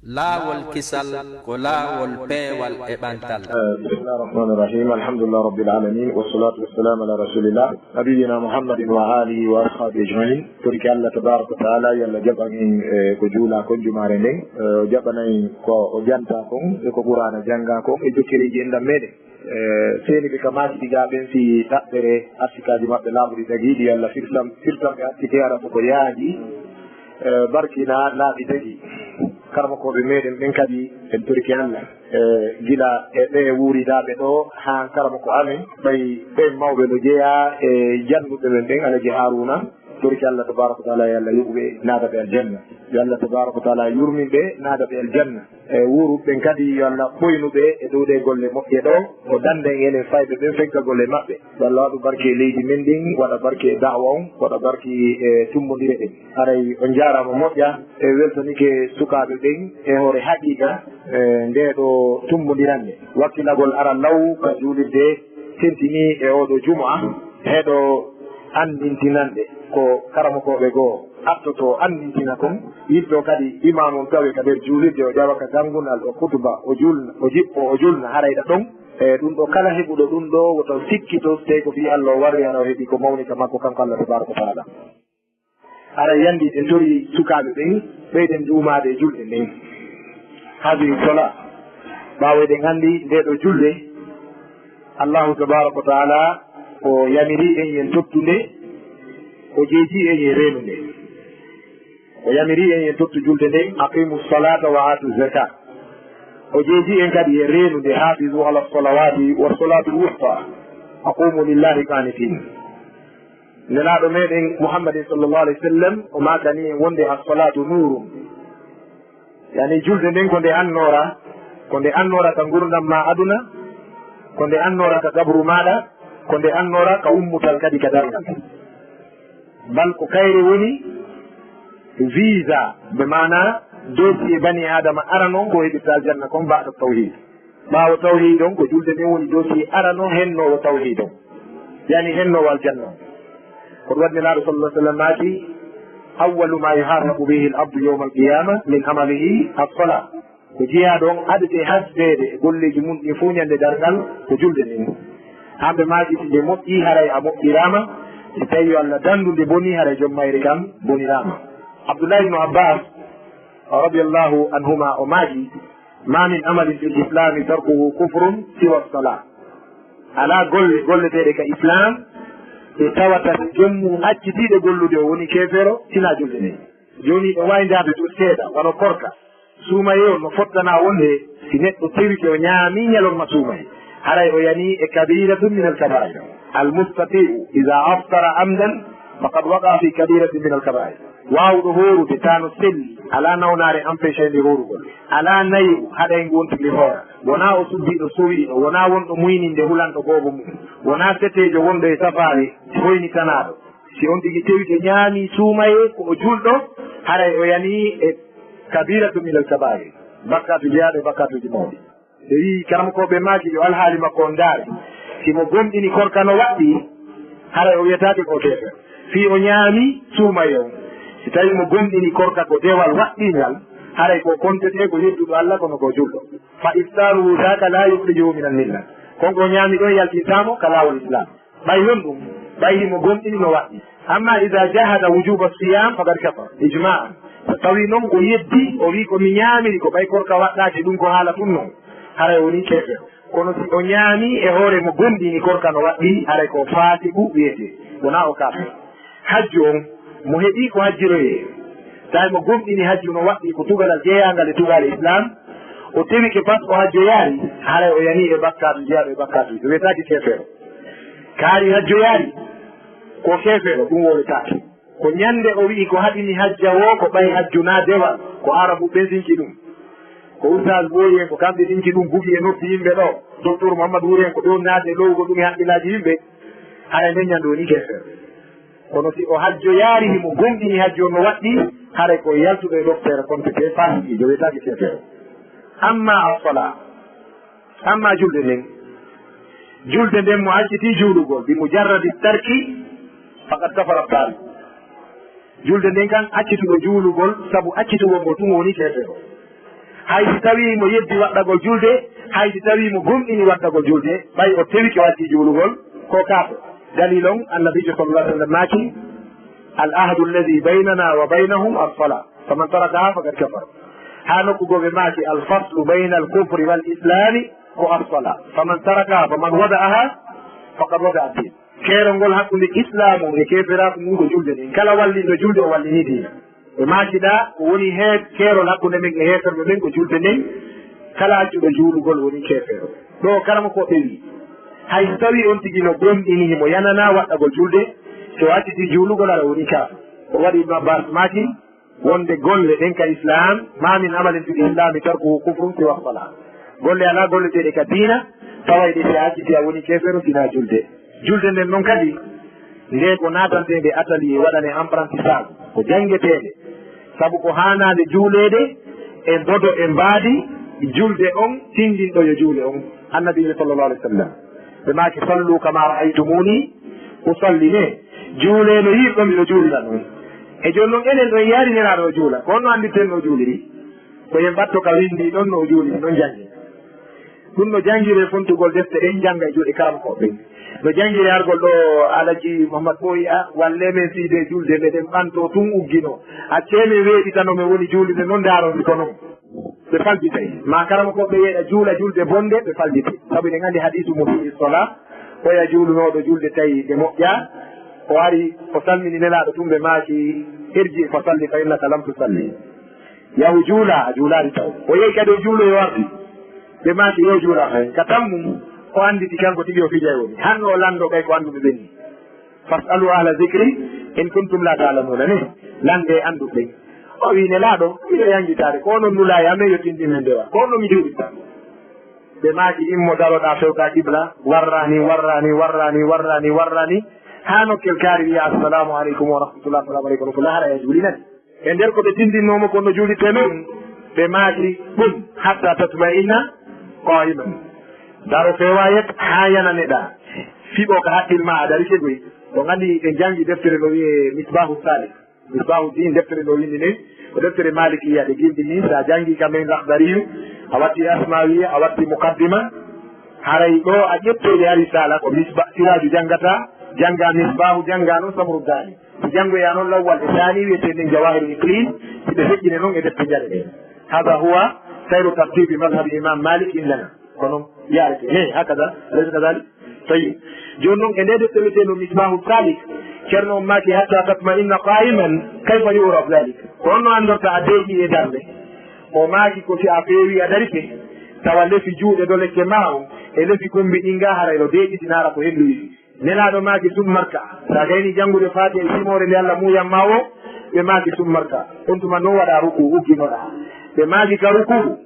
laawol kisal ko laawol peewal e ɓantal. bismillahi rahmani rahim, alhamdulillah rabbil alamin, wassalatu wassalamu ala rasulillah nabiyina muhammadin wa alihi wa ashabi ajmain. toriki allah tabaraka wa taala yalla jaɓanin ko juula kon jumare nden jaɓanayi ko o janta kon e ko ɓurana janga kon e jokkiriji endam meɗen seeni ɓe ka maasiɗigaɓen si ɗaɓɓere artikaji maɓɓe laaɓuɗi tagi ɗi allah firtamɓe artike ara fo ko yaaji barkina laaɓi tagi karmakoɓe meɗen ɓen kadi en toriki allah gila e ɓe wuuridaɓe ɗo ha karmako amen ɓay ɓen mawɓe no jeeya e jannuɓe men ɓen alaji haruna toriki allah tabaraka wa taala yo allah yuɓɓe naada ɓe aljanna, yo allah tabaraka wa taala yurmin ɓe naada ɓe aljanna e wuruɓen kadi yo allah ɓoynuɓe e dow ɗe golle moƴƴe ɗo o danda en enen fayɓe ɓen fegga golle maɓɓe. yo allah waɗu barke leydi men ɗin, waɗa barke dawa on, waɗa barke e tummodire ɗen. haray on jarama moƴƴa e weltanike sukaɓe ɓen e hoore haqiqa nde ɗo tummodiranɓe wakkilagol ara law ka juulirde tentini e oɗo juma heɗo andintinanɓe ko karamakoɓe goo artoto andintina kon yiddo kadi imam on tawi ka nder juulirde o ƴawa ka gangunal o kutuba o julna o jippo o julna harayɗa ɗon e ɗum ɗo kala heɓuɗo ɗum ɗo woto sikkito tawi ko fi allah o warri ana o heeɓi ko mawni ka makko kanko allah tabaraka wa taala. ara yandi en tori sukaɓe ɓen ɓeyden duumade e julɗe nden haadi sola ɓawoyɗen andi nde ɗo julde allahu tabaraka wa taala o yamiri en yen tottunde, o jeeji en yen renunde, o yamiri en yen tottu julde nde aqimu salata wa atu zakat, o jeeji en kadi yen renunde hafizu ala salawati wa salatu lwusta aqumu lillahi qanitin. nelaɗo meɗen muhammadin sallllahu alayhi wa sallam o makani en wonde assalatu nurum, yani julde nden ko nde annora ka gurdam ma aduna, ko nde annora ka gabru maɗa, ko nde annora ka ummutal kadi ka dargal. bal ko kayre woni visa be mana dossier bani adama arano ko heɓirta aljanna kon mbaɗo tawhid. ɓawo tawhid on ko julde nden woni dossier arano hennowo tawhid on, yani hennowo aljanna on. koɗo waɗi nelaɗo sallah sallam maati awalu ma yuhasabu bihi l abdu yawma alqiyama min amalihi as-salat, ko jeeyaɗo on aɗete hasdede e golleji mum ɗi fo ñande dargal ko julde nden. hamɓe maji si nde moƴƴi haray a moƴƴirama, si tawi yo allah dandu nde boni haray joom mayre kam bonirama. abdoullah ibnu abbas radiallahu anhuma o maaji ma min amalin fi lislami tarkuhu kufrun siwa salat, ala golleteɗe ka islam e tawata jommum accitiɗe gollude o woni kefero sina julde nde. joni ɗo wawi jaade to seeɗa wano korka suumaye o no fottana wonde si neɗɗo tewike o ñaami ñalorma suumaye haray o yani e kabiratum min alkabair. almustatiu ida aftara amdan faqad waqa fi kabiratin min alkabair. wawɗo horude tano selli ala nawnare empêché nde horugol, ala nayiru haɗay gontiri hoora, wona o subbiɗo sowiɗo, wona wonɗo muyninde hulanɗo goobo mum, wona setejo wonɗo e safare hoynitanaɗo. si on tigui tewike ñaami suumaye ko o julɗo haray o yani e kabiratu min alkabair, bakkatu jeyaɗo e bakkatuji mawɗi. ɓe wi karamakoɓe maaki yo alhaali makko on daari simo gomɗini korka no waɗɗi haray o wiyetake ko kefe fi o ñaami suumaye on. si tawi mo gomɗini korka ko dewal waɗɗingal haray ko kontete ko yedduɗo allah kono ko julɗo. fa iftaruhu daka la yukhrijuhu min almilla, konko ñaami ɗo yaltitamo ka lawol islam. ɓay non ɗum ɓayri mo gomɗini no waɗɗi. amma ida jahada wujuba siyam faqad kafar ijma'an, so tawi noon o yeddi o wi komi ñaamiri ko ɓay korka waɗɗaki ɗum ko haala ɗum noon haray woni kefe. kono si o ñaami e hoore mo gomɗini korka no waɗɗi haray ko fasiku wiyete, wona o kafe. hajju on mo heeɓi ko hajjiroye tawi mo gomɗini hajju no waɗɗi ko tugalal jeeyangal e tugal islam, o tewike pas o hajjoyaari haray o yani e bakkatu jeyaɗo e bakkatuji, o wiyetaki kefeero. kaari hajjoyaari ko kefeero ɗum wowetake. ko ñande o wi'i ko haɗini hajja wo ko ɓay hajjuna dewal ko arabu ɓe sinki ɗum, ko usage ɓooyi en ko kamɓe ɗinki ɗum bugi e noppi yimɓe ɗo, docteur mouhamadou wuri en ko ɗo naade lowgo ɗum e haqqillaji yimɓe haray nden ñande woni kefeero. kono si o hajjo yaari himo gomɗini hajji o no waɗɗi haray ko yaltuɗo e docteur compété fasiɗi jo wiyetaki kefeero. amma assola, amma julde nden mo acciti juulugol bi mujarradi tarki faqad kafara taari. julde nden kan accituɗo juulugol sabu accitugol ngo tun woni kefeero. haysi tawi mo yeddi waɗɗagol julde haysi tawi mo gumɗini waɗɗagol julde ɓay o tewike waddi juulugol ko kaato dalil on annabijo sallallahu alih w sallam maaki al ahdu alladi baynana wa baynahum alsala faman tarakaha faqad kafar ha nokkugoɓe maaki alfaslu bayna alkufri wal islami ko alsala faman tarakaha faman wada'aha faqad wada'a din keerol hakkunde islamu e keferaku mum ko julde nden kala walliɗo julde o wallini diina ɓe maakiɗa ko woni keerol hakkunde men e heferɓe ɓen ko julde nden kala accuɗo juulugol woni kefeero ɗo kalama ko ɓewi hay so tawi on tigi no gomɗini himo yanana waɗɗagol julde so acciti juulugol aɗa woni kaaf ko waɗi ibnu abbas maaki wonde golle ɗen ka islam mamin amalen fiɗi islami tarkuhu kufrum si wasala golle ala golleteɗe ka diina tawayɗe si acciti a woni kefeero sina julde julde nden noon kadi nde ko natanteɓe atelier waɗane apprentissage ko jangueteɓe saabu ko hanade juulede e bodo e mbaadi julde on tindinɗo yo juule on annabijo sallallah alih w sallam ɓe maki sallu kama ra'aytumuni usalli ne juuleno yirɗo mbiɗo juulina ɗum e joni noon enen ɗo yarineraɗo o juula ko on no anditen no juuliri ko yen ɓatto ka windi ɗon no juuliri ɗon jangi ɗum no jangire fontugol defte ɗen jangga e juuɗe karamkoɓe no jangiri argol ɗo alaji mouhamad ɓoyi a walle men siide julde meɗen ɓanto tun uggino accemi weeɗitano mi woni juulide noon daromi ko noon ɓe falditay ma karama ko ɓe yeeɗa juula julde bonde ɓe faldite saabu ɗen andi hadisu mo fi sola oya juulunoɗo julde tawi ɗe moƴƴa o ari o salmini nelaɗo tum ɓe maaki herji ko salli fa innaka lam tusalli yahu juula a juulari taw o yehi kadi o juulo yo ardi ɓe maaki yo juula hay ka tammum o anditi kanko tigi o fijay woni hanno o lando ɓay ko anduɓe ɓenni fasalu ahla zicri in kuntum la talamuna ne lande anduɓe o wi nelaɗo miɗo yangitade ko non nulayi amen yo tindinne ndewa ko no mi juuɗitta ɓe maaki immo daroɗa fewta qibla warrani ha nokkel kaari wiya assalamu aleykum wa rahmatullah assalamu aleykum ko lahara e juulinani e nder ko ɓe tindinnomo kono juulite noon ɓe maaki ɗum hatta tatma'inna qaiman daro fewayet ha yananeɗa fiɓo ko haqqil ma a darike goy o gandi ɓe jangi deftere no wiye misbahu salih misbahu din deftere no windi nden ko deftere malikiya ɗe gilɗi ni sa jangi kamen lahdariyu a watti asmawiya a watti mukaddima haray ɗo a ƴettede ari sala ko siraju jangata janga misbahu janga noon samruddani so jangoya noon lawwal e sani wiyete nden jawahiru iqlim siɓe feƴƴine noon e defte jaɗe ɗe hada huwa sayru tartibi madhabi imam malik illana kono yarete he hakada alaysa kadalik tayyib joni noon e nde defte wiyeteno misbahu salik ceerno on maaki hatta tatma'inna qa'iman kayfa yuraf dalik ko on no andorta a deeƴi e darde o maaki ko si a feewi a darike tawa lefi juuɗe do lekke mawo e lefi kombi ɗinga haray no deeƴitinara ko hendu wiɗi nelaɗo maaki sum marka sa gayni janngude faati e simore nde allah muyam ma o ɓe maaki sum marka on tuma noon waɗa ruku ugginoɗa ɓe maaki ka ruku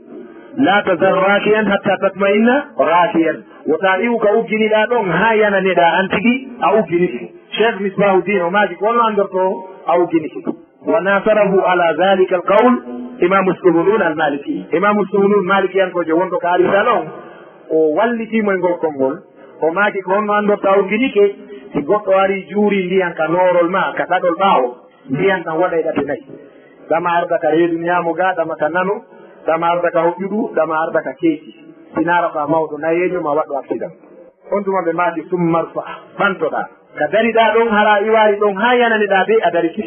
la tazal rakiyan hatta tatma'inna rakiyan wota iwu ka ugginiɗa ɗon ha yananeɗa an tigi a ugginiki cheikh misbahuddin o maaki ko onno andorto a ugginiki wa nasarahu ala dhalika al qawl imamu suhunun al maliki imamu suhunun malikiyankojo wonɗo ko arisa ɗon o wallitimo e ngol konngol o maaki ko onno andorta ugginike si goɗɗo ari juuri ndiyan ka norol ma ka ɗaɗol ɓaawo ndiyan tan waɗa e ɗate nayyi ɗama arda ka reedu ñaamo ga ɗama ka nano ɗama arda ka hoƴƴuɗu ɗama arda ka keeci sinara ka mawɗo nayeño ma waɗɗo accident on tuma ɓe maaki sum marfa ɓantoɗa ka dariɗa ɗon hara iwari ɗon ha yananeɗa be a darike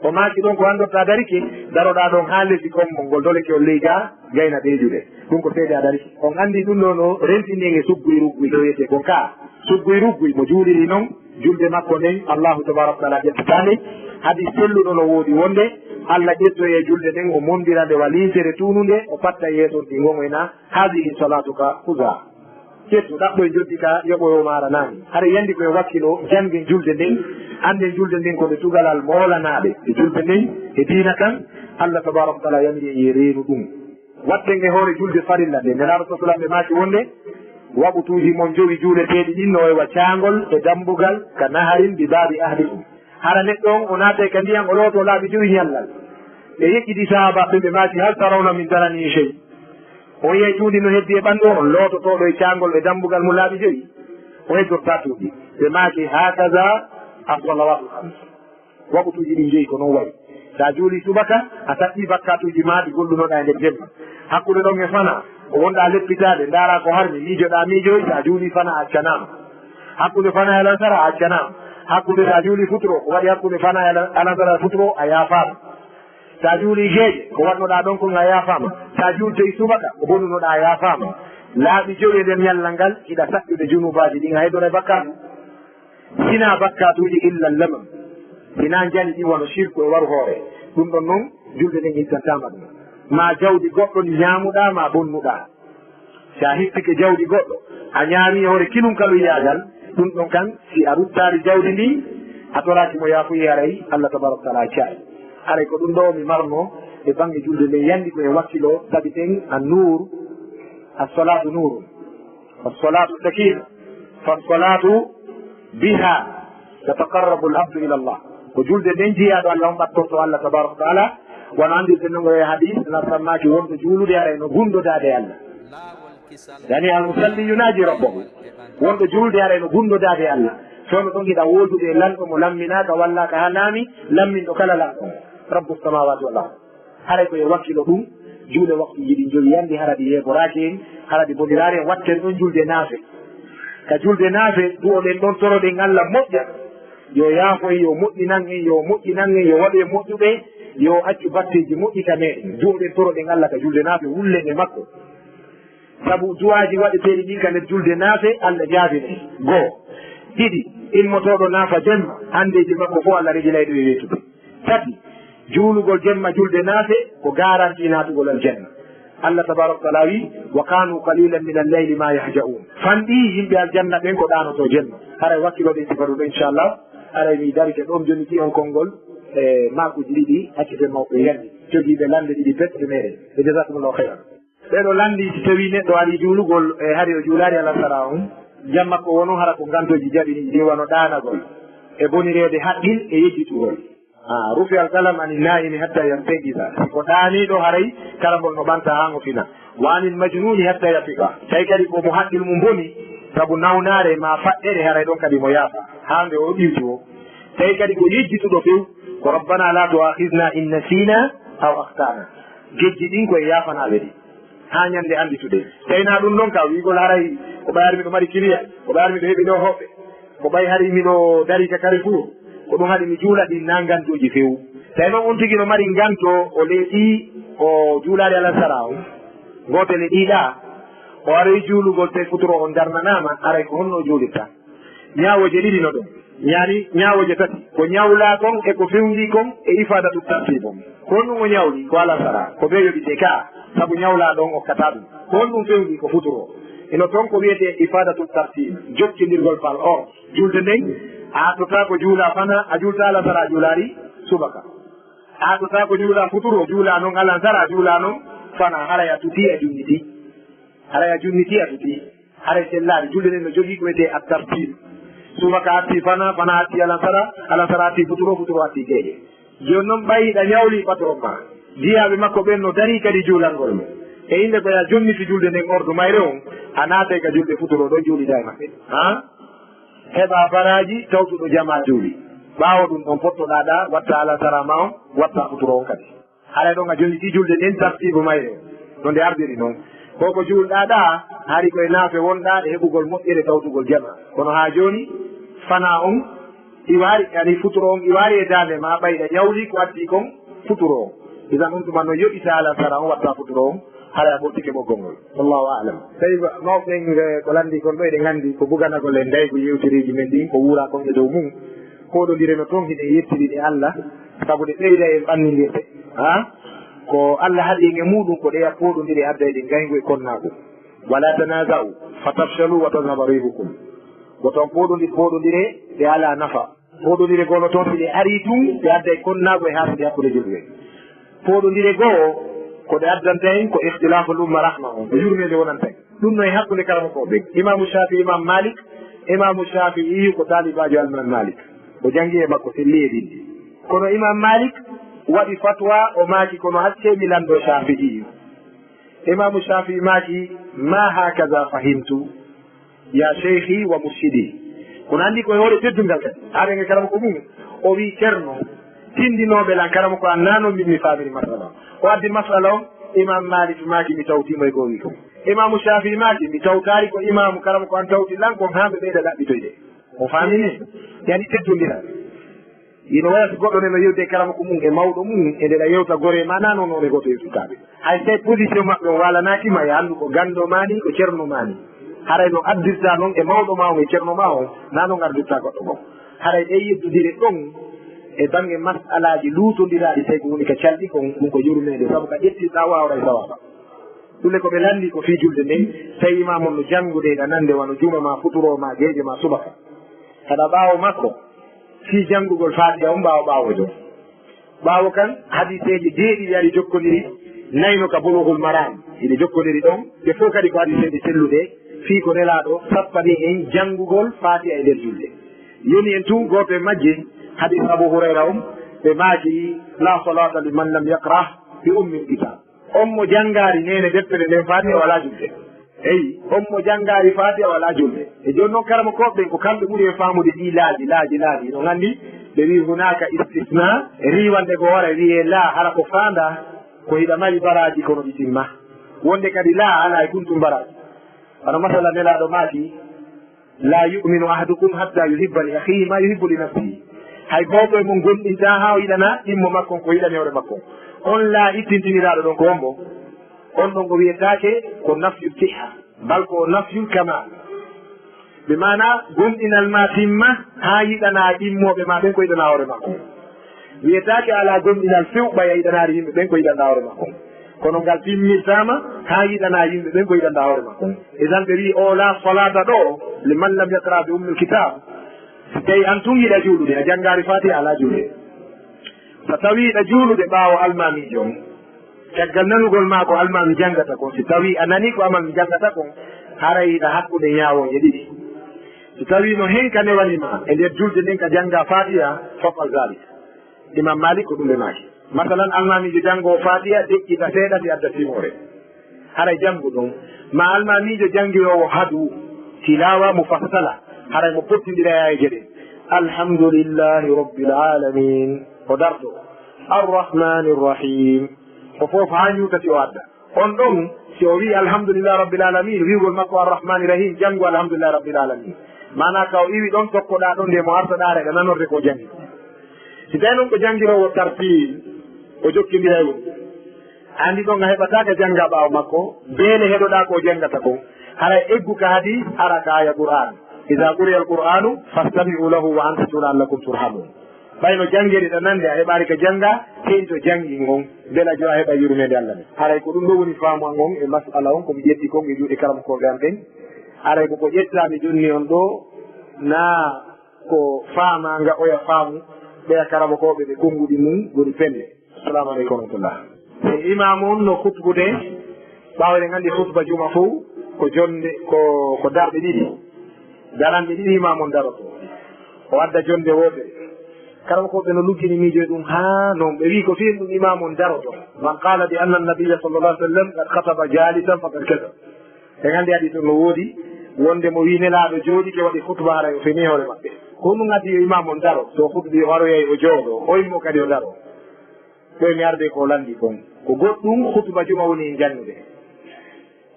o maaki ɗon ko andorta darike daroɗa ɗon ha leydi kommol ngol doleke o ley ga gayna ɓeejuɗe ɗum ko seede a darike on andi ɗum ɗo no rentini e sugguy rugguy ɗo wiyete ko ka sugguy rugguy mo juuliri noon julde makko nden allahu tabaraka taala ƴettitande haadi selluɗo no woodi wonde allah ƴetto e julde nden o mondira nde walisere tununde o patta yeeson ɗi gongoyna haadihi salatuka kusa ƴettu ɗaɓɓo e joddi ka yoɓoyo mara nani haɗa yandi koye wakkilo jangge julde nden ande julde nden koɓe tugalal molanaɓe e julde nden e diina kan allah tabaraka taala yamri e reenu ɗum watten e hoore julde farilla nde nelaɗo sasalam ɓe maaki wonde waɓutuji mon jowi juuleteɗi ɗin no wawa caangol e dambugal ka naharin bi baabi ahli ɗum hara neɗɗo on o naata ka ndiyam o looto laaɓi joyi ñallal ɓe yeƴƴiɗi sahabaɓe ɓe maaki hal tarawna min darani chey o yehi cuuɗi no heddi e ɓanndu on loototoɗo e caangol e dambugal mo laaɓi joyi o heddorta tuuɗi ɓe maaki hakaza as salawatu hams waɓutuji ɗin joyi ko noon wayi sa juuli subaka a saɗɗi bakkatuji maɗi gollunoɗa e nder jemma hakkude ɗon e fana o wonɗa leppitade ndaara ko harmi miijoɗa miijoy sa juuli fana a accanama hakkude fana e lansara a accanama hakkude sa juuli futuro ko waɗi hakkude fana e lansara futuro a yaafama sa juuli geeƴe ko wannoɗa ɗon kon a yaafama sa juultoy subaka ko bonnunoɗa a yaafama laaɓi joyi nden ñallal ngal iɗa saɗɗude junubaji ɗin a heɗone bakkatu sina bakkatuji illa lemam sina jali ɗi wono shirku e waru hoore ɗum ɗon noon julde ɗen intantama ɗum ma jawdi goɗɗo ndi ñaamuɗa ma bonnuɗa sa hippike jawdi goɗɗo a ñaami hoore kinum kalu yaagal ɗum ɗon kan si a ruttari jawdi ndi a toraki mo yaafuyi aray Allah tabaraka taala caayi aray ko ɗum ɗo mi marno e bange julde nde yandi ko e wakkilo sabi ten a nuur as-salatu nurun was-salatu sakina fas-salatu biha yataqarrabu al-abdu ila Allah ko julde nden jiyaɗo Allah on ɓattorto Allah tabaraka taala wono andirten noon e hadis nasammaki wonɓe juulude ara no gundodade Allah yani al-musalli yunaji rabbahu wonɓe julde ara no gundodade Allah sono ɗon giɗa wodude e lanɗo mo lamminaka wallaka ha naami lamminɗo kala lanɗo rabbu samawati wal ard haray koye wakkilo ɗum juuɗe waktuji ɗi jogi yandi haraɗi yeboraki en haraɗi bonirari en watten ɗon julde naafe ka julde naafe duwoɗen ɗon toroɗen Allah moƴƴa yo yaafoy yo moƴƴinan en yo moƴƴinan en yo waɗe moƴƴuɓe yo accu batteji moƴƴita meɗen duwoɗen toroɗen Allah ka julde naafe wullen e makko sabu duwaji waɗeteɗi ɗin ka nder julde naafe Allah jaabine goo ɗiɗi immotoɗo naafa jemma handeji makko fof Allah regilayɗo e wetude tati juulugol jemma julde naafe ko garanti natugol aljanna Allah tabaraka taala wi wa kanu qalilan min al-layli ma yahja'un fanɗi yimɓe aljanna ɓen ko ɗanoto jemma haray wakkiloɗe sifa ɗum inchallah aray mi darike ɗon joni ki on konngol e makuji ɗiɗi accite mawɓe yandi jogiiɓe lande ɗiɗi petɗe meɗen e jasakumullahu khairan ɓeɗo landi so tawi neɗɗo ari juulugol e hari o juulari alasara on jamma ko wono hara ko gantoji jaɓini ɗi wano ɗanagol e bonirede haqqil e yejjitugol rufi alkalam ani naimi hatta yastayqida ko ɗaniɗo haray karagol no ɓanta ha ngo fina wa anil majnuni hatta yafiqa tawi kadi ko mo haqqil mum boni saabu nawnare ma faɗɗere haray ɗon kadi mo yaafa ha nde o ɗiwti o tawi kadi ko yejjituɗo few ko rabbana la tuakhidna in nasina aw akhtana gejji ɗin koye yafanaɓe ɗi ha ñande anditude tawina ɗum noon ka wigol haray ko ɓayar miɗo mari kiriya ko ɓayar miɗo heeɓi ɗo hoɓɓe ko ɓay hari miɗo dari ka Carrefour ko ɗum haɗi mi juula ɗin na gantoji few tawi noon on tigui no mari ganto o leeɗi o juulade alasara o gotele ɗiɗa o aroy juulugol te futuro o darnanama aray ko honno juulitta ñawoje ɗiɗi no ɗum ñaani ñawoje tati ko ñawla kon e ko fewndi kon e ifada ɗum tartibon ko honɗum o ñawli ko alasara ko ɓe yoɓite ka saabu ñawla ɗon okkata ɗum ko honɗum fewndi ko futuro eno toon ko wiyete ifadatul tartib jokkidirgol pal or julde nden a haɗɗota ko juula fana a julta alasara a juulari subaka a haɗɗota ko juula futuro juula noon alansara a juula noon fana haray a tuti a junniti haray a junniti a tuti haray sellari julde nden no jogii ko wiyete a tartib subaka atti fana fana atti alansara alansara atti futuro futuro atti geeƴe joni noon ɓayiɗa ñawli patron ma jiyaɓe makko ɓen no dari kadi juulangol mum e yimɓe koya jonniti julde nden ordu mayre on a naatay ka julde futuro ɗon juulida e maɓɓe heɓa baraji tawtuɗo jama juuli ɓawo ɗum ɗon pottoɗaɗa watta alasara ma on watta futuro on kadi haɗa ɗon a jonniti julde nden tartibu mayre no nde ardiri noon koko juulɗaɗa haari koye naafe wonɗa e heɓugol moƴƴere tawtugol jama kono ha joni fana on iwari ani futuro on iwari e dande ma ɓayɗa ñawli ko addi kon futuro on isan ɗum tuma no yoɓita alasara on watta futuro on haɗa ɓottike ɓoggol ngol wallahu alam tawi mawɓen ko landi kon ɗo eɗen gandi ko buganagol e ndaygo yewteriji men ɗin ko wuura kon e dow mum koɗodire no toon hiɗe yettiriɗe Allah saabu ɗe ɓeyda en ɓannidirɗe ko Allah haɗi en e muɗum ko ɗeya poɗodiri adda eɗen gaygo e konnago wala tanaza'u fatafshalu wa tadhhaba rihukum ko toon poɗodire ɗe ala nafa poɗodire gono toon siɗe ari tun ɗe adda e konnago e hasde hakkude julɓe poɗodire goo ko ɗe addanta en ko ihtilaful umma rahma on ko yurmede wonanta en ɗum no e hakkude karamakoɓe imamu Shafi imam Malik imamu Shafi'i ko talibajo alman Malik o jangi e makko selli e ɗinɗi kono imam Malik waɗi fatwa o maaki kono hacce milanɗo Shafi'i imamu Shafi'i maaki ma hakaza fahimtu ya cheikhi wa murshidi kono andi koye hoore teddungal kadi haɗenge karamako mum o wi ceerno tindinoɓe lan karama ko a nano min mi famiri masala o addi masala o imam malik maki mi tawtimo e goo wi ko imamu shafi maki mi tawtari ko imamu karama ko an tawti lan kon hamɓe ɓeyda ɗaɓɓitoyde o famini yani teddodira ino waya so goɗɗo neno yewde karama ko mum e mawɗo mum e ndeɗa yewta gore ma na noon one goto yewtukaɓe hay tawi position maɓɓe o walanakima e anndu ko ganndo mani ko ceerno mani haray no addirta noon e mawɗo ma o e ceerno ma o na noon ardirta goɗɗo mo haray ɗe yeddodire ɗon e bange masalaji luutodiraɗi tawi ko woni ko calɗi kon ɗum ko yurmede saabu ka ƴettiɗa wawra e sawaba ɗulle koɓe landi ko fi julde nden tawi imamon no janngude ɗa nande wano juma ma futuro ma geeje ma subaka kaɗa ɓaawo makko fi janngugol faatiha on ɓaawo ɓaawo kan hadiseji deeɗiɗi aɗi jokkodiri nayno ka bulughul maram iɗe jokkodiri ɗon ɓe fof kadi ko hadiseji selluɗe fii ko nelaɗo sappani en janngugol faatiha e nder julde yoni en tu goto e majje hadis abou hurayra ɓe maaki la salata liman lam yaqrah bi ummil kitab on mo janngari nene deftere nden faatiha wala julde eyi on mo janngari faatiha wala julde e joni noon karama koɓɓen ko kamɓe ɓuuri e famude ɗi laaji no gandi ɓe wi hunaka istisna riwande ko wara wiye la hara ko faanda ko hiɗa mari baraji kono ɗi timma wonde kadi la ala e kuntum baraji wano masala nelaɗo maaki la yuminu ahadukum hatta yuhibba li akhihi ma yuhibbu li nafsihi hay goto e mon gonɗinta ha o yiɗana ɗimmo makkon ko yiɗani hoore makkon on la ittintiniɗaɗo ɗon ko wonmo on ɗon ko wiyetake ko nafyu siha bal ko nafyu kamal ɓe mana gonɗinal ma timma ha yiɗana ɗimmoɓe ma ɓen ko yiɗana hoore makko wiyetake ala gonɗinal fewɓaya yiɗanare yimɓe ɓen ko yiɗanɗa hoore makko kono ngal timmirtama ha yiɗana yimɓe ɓen ko yiɗanɗa hoore makko e tan ɓe wi o la salata ɗo liman lam yaqra bi ummil kitab so tawi an tun yiɗa juulude a janngari fatiha ala juulde so tawi yiɗa juulude ɓaawo almamijo on caggal nanugol ma ko almami janggata kon so tawi a nani ko amal mi janggata kon haray yiɗa hakkude ñaawoje ɗiɗi so tawi no hen ka newanima e nder julde nden ka jannga fatiha fofal zalik imam malik ko ɗum ɓe maaki masalan almamijo janngo fatiha deƴƴita seeɗa ti adda timore haray janngu ɗum ma almamijo janngirowo hadu tilawa mo fassala haray mo pottidira yayeje ɗen alhamdulillahi rabbil alamin o darto arrahmani rrahim o fof ha ñutati o adda on ɗon si o wi alhamdulillahi rabbil alamin wiwgol makko arrahmani rahim janngu alhamdulillahi rabbil alamin mana ka o iwi ɗon tokkoɗa ɗon nde mo artoɗa reɗa nanorde ko jangi si tawi noon ko jangirowo tartil o jokkidira e ɗum andi ɗon a heɓataka jangga ɓaawo makko beele heɗoɗa ko janggata kon haray eggu ka hadis ara ka aya qur'an ida quriya alqur'anu fastami'u lahu wa ansitu la'allakum turhamun ɓayno janggede ɗa nande a heɓari ko jangga hen to jangi ngon beela jo a heɓa yurmede Allah ne haray ko ɗum ɗo woni faamu an on e masala on komi ƴetti kon e juuɗe karamokoɓe an ɓen haray koko ƴettami jonni on ɗo na ko faama nga oya faamu ɓeya karamokoɓe ɓe konnguɗi mum woni pelle assalamu aleykum wa rahmatullah e imam on no hutbude ɓawɗe gandi hutba juma fof ko jonde ko darɗe ɗiɗi daranɗe ɗiɗi imam on daroto o adda jonde wotere kala ko ɓe no luggini miijo e ɗum ha noon ɓe wi ko fiin ɗum imam on daroto man qala bi anna annabiyya sallallah alih sallam qad khataba jalisan faqad kadab ɓe gandi adi toon no woodi wonde mo wi nelaɗo jooɗike waɗi hutba haray o feni hoore maɓɓe ko ɗum addi yo imam on daro so hutbi o waroyay o jooɗo oymo kadi o daro ɗo mi arde ko landi kon ko goɗɗum hutba juma woni jannude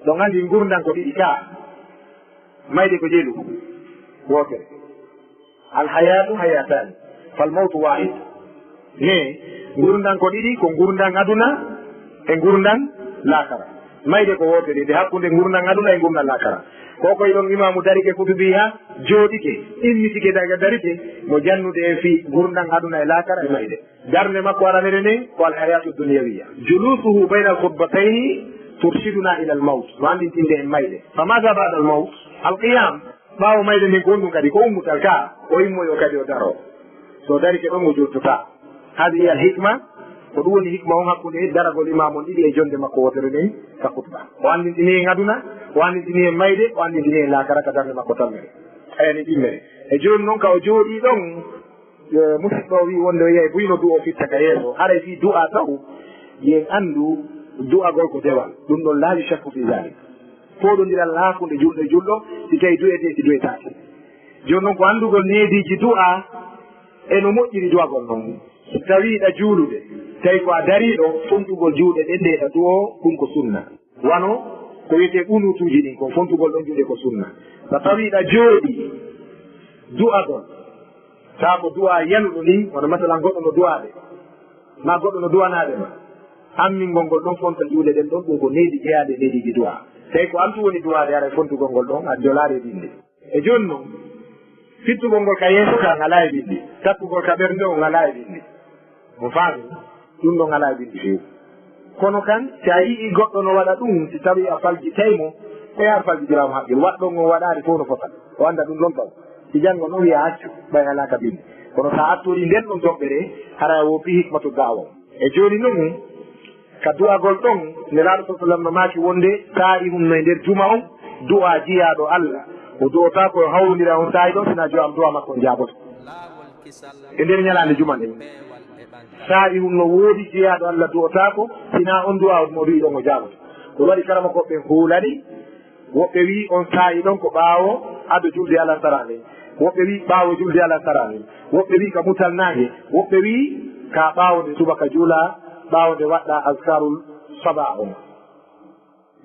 ɗon andi gurdan ko ɗiɗi ka mayde ko jeelu wotere alhayatu hayatani falmawtu wahid mais gurdan ko ɗiɗi ko gurdan aduna e gurdan lakara mayde ko wotere nde hakkude gurdan aduna e gurdan lakara ko koye ɗon imamu darike kutubi ha jooɗike immitike daga darike mo jannude e fi gurdan aduna e lakara e mayde darde makko aranere nden ko alhayatu duniyawiya julusuhu bayna alkhutbatayni turshiduna ila almawt no andintinde en mayde fa mada bada almawt alqiyam ɓaawo mayde nden ko on ɗum kadi ko ummutal ka o immoyo kadi o daro so darike ɗon o jottota hadi iyal hikma ko ɗum woni hikma on hakkude daragol imam on ɗiɗi e jonde makko wotere nden ka hutba o andintini en aduna o andintini en mayde o andintini en lakara ka darde makko tammere ayani ɗimmere e joni noon ka o jooɗi ɗon musidɗo o wi wonde o yiyay buyno du o fitta ka yeeso haray fi du'a taw yen andu du'agol ko dewal ɗum ɗon laawi chakku fi dalik foɗodiral laakunde julɗo e julɗo si tawi du'ete si du'etake joni noon ko andugol neediji du'a eno moƴƴiri du'agol noon so tawiiɗa juulude tawi ko a dariiɗo fontugol juuɗe ɗe ndeeɗa du'o ɗum ko sunna wano ko wiyetee unutuuji ɗin ko fontugol ɗon juuɗe ko sunna so tawiiɗa jooɗi du'agol taa ko du'a yaluɗo ni wono masalan goɗɗo no du'aade ma goɗɗo no du'anaade ma ammingol ngol ɗon fonta juuɗe ɗen ɗon ɗum ko needi jeyaade neediiji du'a tawi ko antu woni du'aade aɗa fontugol ngol ɗon a jolaade ɗinde e jooni noon fittugol ngol ka yeeso ka ngalaa e bindi takkugol ka ɓernde o ngalaa e bindi mo faami ɗum ɗo ngalaa e bindi feewi kono kan si a yii goɗɗo no waɗa ɗum si tawi a faljitaymo e a faljitiraamo haqqil waɗɗon o waɗaari fof no fota o annda ɗum ɗon taw si janngo noon wiya accu ɓay alaa ka bindi kono so a attori nden ɗon toɓɓere hara wopi hikmatu daawa e jooni noon ka du'agol ɗon nelaaɗo sa sallam no maaki wonde saa'i mum no e ndeer juma on du'a jiyaaɗo Allah o du'otaa koye hawrondira on saa'i ɗon sina jo am du'a makko on jaaboto e ndeer ñalaande juma nde saa'i mum no woodi jeyaaɗo Allah du'otaako sina on du'a mo du'i ɗon o jaaboto ko waɗi karama koɓe huulani woɓɓe wii on saa'i ɗon ko ɓaawo ado julde Allah sarane woɓɓe wii ɓaawo julde Allah sarane woɓɓe wii ka mutal naange woɓɓe wii ka ɓaawde subaka juula ɓaawde waɗɗa askarul saba on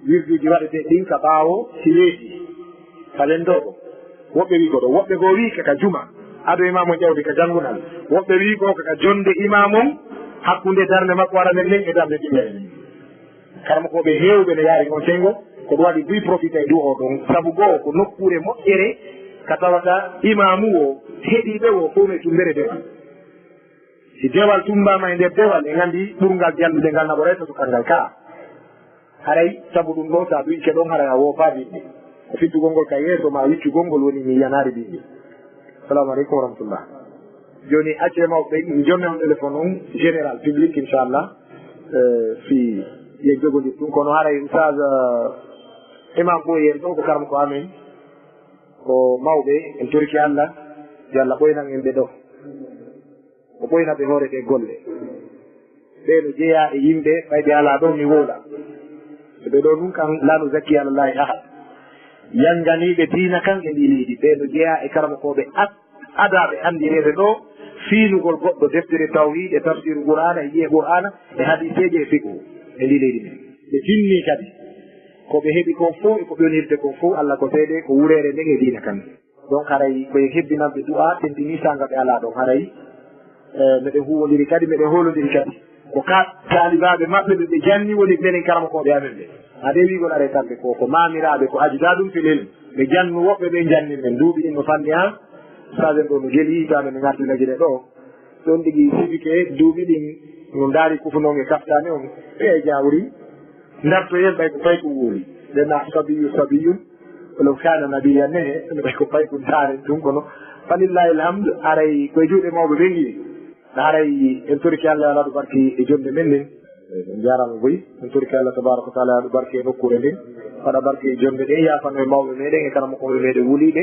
wirduji waɗete ɗin ka ɓaawo si weeti ka lendoɗo woɓɓe wii ko ɗo woɓɓe goo wii kaka juma ado imamon ƴewde ka janngunal woɓɓe wii ko kaka jonde imamon hakkunde darde makko wara nen nen e darde ɗimmere nen karama koɓe heewɓe no yaari on sengo ko ɗum waɗi duy profité e du o ɗon sabu goo ko nokkure moƴƴere ka tawata imamu o heɗiɓe o fof no tumbere dewal si dewal tumbama e nder dewal e nganndi ɓurgal jallude ngal naɓo reta sukal ngal kaa haray sabu ɗum ɗo sa duƴke ɗon haray a woofaɓe ɗi ko fiddugol ngol ka yeeso ma wiccugol ngol woni mi yanaari ɗiɗi assalamu aleykum wa rahmatullah joni acce mawɓe jonne on téléphone on général public inchallah fi ye jogodir ɗum kono haray oustage imam ɓoyen ɗo ko karam ko amen ko mawɓe en torki Allah yo Allah ɓoynan en ɓe ɗo o ɓoyna ɓe hoore ɗe golle ɓe no jeeya e yimɓe ɓayɓe ala ɗo mi wooɗa so ɓe ɗo ɗum kan laano zakki alallahi ahad yanganiɓe diina kan e ndi leydi ɓe no jeeya e karama koɓe adaɓe andirede ɗo fiinugol goɗɗo deftere tawhid e tafsir qur'ana e yiye qur'ana e hadiseji e fiqhu e ndi leydi men ɓe tinni kadi koɓe heeɓi ko fof e ko ɓewnirde ko fof Allah ko seede ko wurere nden e diina kan donc haray koye hebbinanɓe du'a tentini sanga ɓe ala ɗon haray meɗen huwodiri kadi meɗen holodiri kadi ko ka talibaɓe maɓɓe ɓe ɓe janni woni menen karama koɓe amen ɓe ade wigol are kamɓe ko mamiraɓe ko ajida ɗum pelel ɓe jannu woɓɓe ɓe janni men duuɓi ɗin no fanni ha sagen ɗo no gueli taɓe no gardilaguiɗe ɗo ɗon ɗigui sibike duuɓi ɗin no daari kufunoon e kaftani on e jawri darto yen ɓay ko pay ko wuuri ɗena sabiyun walaw kana nabiyan ne no ɓay ko pay ko daaren ɗum kono falillahi alhamdu aray koye juuɗe mawɓe ɓe ngi haray en torki Allah ala ɗo barki e jonde men nden en jarama boyi en torki Allah tabaraka wa taala ɗo barki e nokkure nden waɗa barki e jonde ɗe yafano e mawɓe meɗen e karama koɓe meɗen wuuliɗe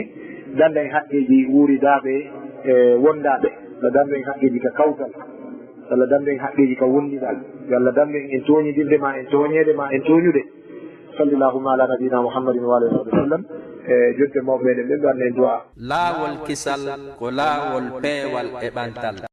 danda en haqqeji wuuridaɓe e wondaɓe Allah danda en haqqeji ka kawtal Allah danda en haqqeji ka wondiɗal yo Allah danda en toñidirde ma en toñede ma en toñude sallillahuma ala nabina mouhammadin wa alihi wa sallam e jonde mawɓe meɗen ɓe mbanne en du'a laawol kisal ko laawol peewal e ɓantal